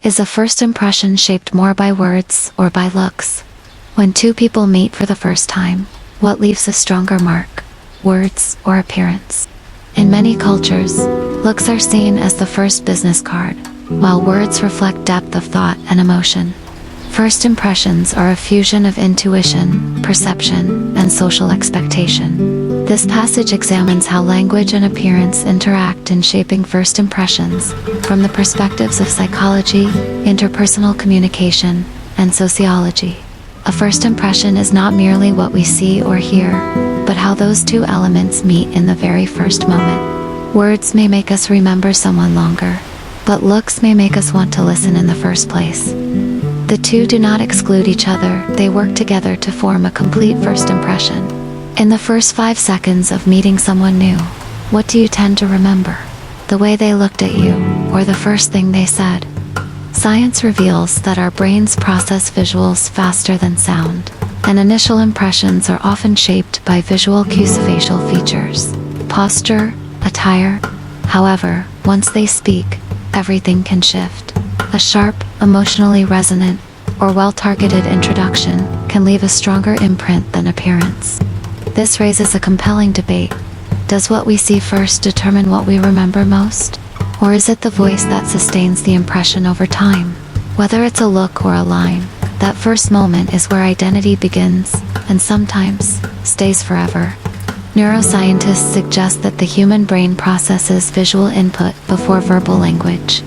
Is a first impression shaped more by words or by looks? When two people meet for the first time, what leaves a stronger mark, words or appearance? In many cultures, looks are seen as the first business card, while words reflect depth of thought and emotion. First impressions are a fusion of intuition, perception, and social expectation. This passage examines how language and appearance interact in shaping first impressions, from the perspectives of psychology, interpersonal communication, and sociology. A first impression is not merely what we see or hear, but how those two elements meet in the very first moment. Words may make us remember someone longer, but looks may make us want to listen in the first place. The two do not exclude each other, they work together to form a complete first impression. In the first 5 seconds of meeting someone new, what do you tend to remember? The way they looked at you, or the first thing they said? Science reveals that our brains process visuals faster than sound, and initial impressions are often shaped by visual cues, facial features, posture, attire. However, once they speak, everything can shift. A sharp, emotionally resonant, or well-targeted introduction can leave a stronger imprint than appearance. This raises a compelling debate. Does what we see first determine what we remember most? Or is it the voice that sustains the impression over time? Whether it's a look or a line, that first moment is where identity begins, and sometimes stays forever. Neuroscientists suggest that the human brain processes visual input before verbal language.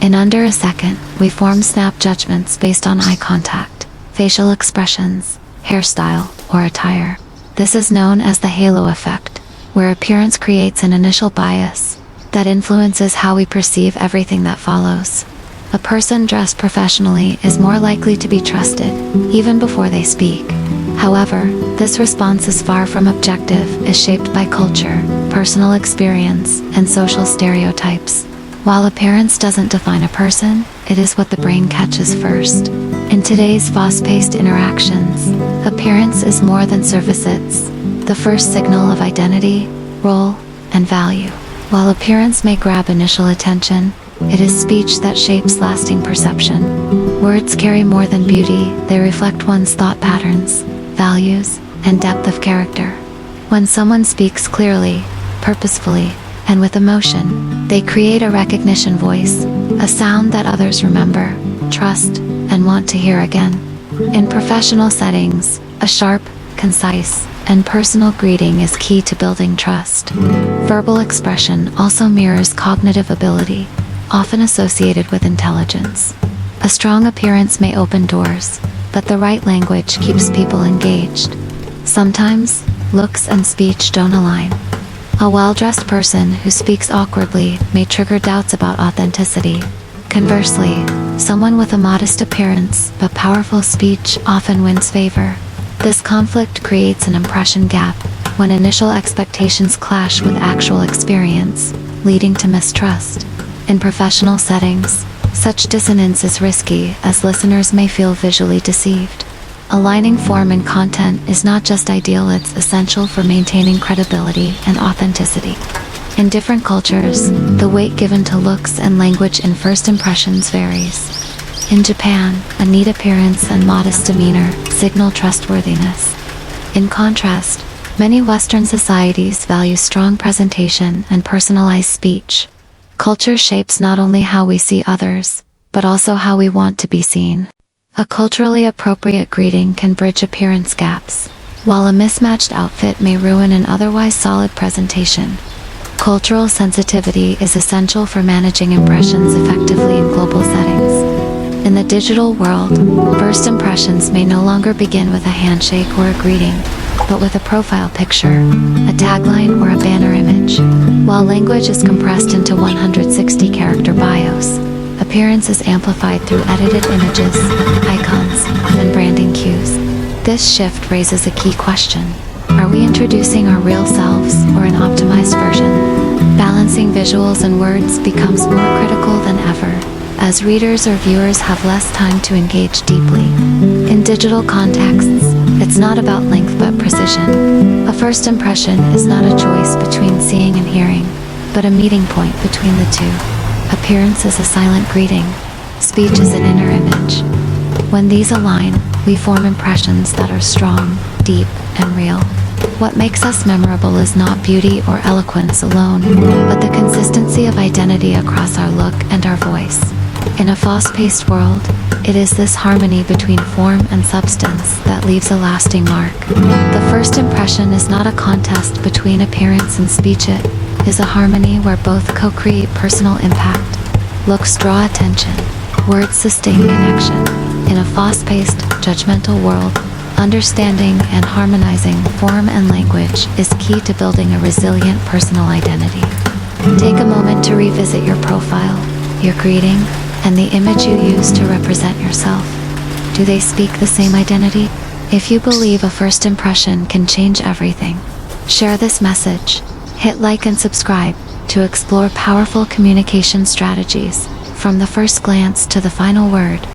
In under a second, we form snap judgments based on eye contact, facial expressions, hairstyle, or attire. This is known as the halo effect, where appearance creates an initial bias that influences how we perceive everything that follows. A person dressed professionally is more likely to be trusted, even before they speak. However, this response is far from objective, is shaped by culture, personal experience, and social stereotypes. While appearance doesn't define a person, it is what the brain catches first. In today's fast-paced interactions, appearance is more than surface, it's the first signal of identity, role, and value. While appearance may grab initial attention, it is speech that shapes lasting perception. Words carry more than beauty, they reflect one's thought patterns, values, and depth of character. When someone speaks clearly, purposefully, and with emotion, they create a recognition voice, a sound that others remember, trust, and want to hear again. In professional settings, a sharp, concise, and personal greeting is key to building trust. Verbal expression also mirrors cognitive ability, often associated with intelligence. A strong appearance may open doors, but the right language keeps people engaged. Sometimes, looks and speech don't align. A well-dressed person who speaks awkwardly may trigger doubts about authenticity. Conversely, someone with a modest appearance but powerful speech often wins favor. This conflict creates an impression gap when initial expectations clash with actual experience, leading to mistrust. In professional settings, such dissonance is risky as listeners may feel visually deceived. Aligning form and content is not just ideal, it's essential for maintaining credibility and authenticity. In different cultures, the weight given to looks and language in first impressions varies. In Japan, a neat appearance and modest demeanor signal trustworthiness. In contrast, many Western societies value strong presentation and personalized speech. Culture shapes not only how we see others, but also how we want to be seen. A culturally appropriate greeting can bridge appearance gaps, while a mismatched outfit may ruin an otherwise solid presentation. Cultural sensitivity is essential for managing impressions effectively in global settings. In the digital world, first impressions may no longer begin with a handshake or a greeting, but with a profile picture, a tagline, or a banner image. While language is compressed into 160-character bios, appearance is amplified through edited images, icons, and branding cues. This shift raises a key question. Are we introducing our real selves or an optimized version? Balancing visuals and words becomes more critical than ever, as readers or viewers have less time to engage deeply. In digital contexts, it's not about length but precision. A first impression is not a choice between seeing and hearing, but a meeting point between the two. Appearance is a silent greeting, Speech is an inner image. When these align, we form impressions that are strong, deep, and real. What makes us memorable is not beauty or eloquence alone, but the consistency of identity across our look and our voice. In a fast-paced world, it is this harmony between form and substance that leaves a lasting mark. The first impression is not a contest between appearance and speech, it is a harmony where both co-create personal impact. Looks draw attention, words sustain connection. In a fast-paced, judgmental world, understanding and harmonizing form and language is key to building a resilient personal identity. Take a moment to revisit your profile, your greeting, and the image you use to represent yourself. Do they speak the same identity? If you believe a first impression can change everything, share this message, hit like and subscribe to explore powerful communication strategies, from the first glance to the final word.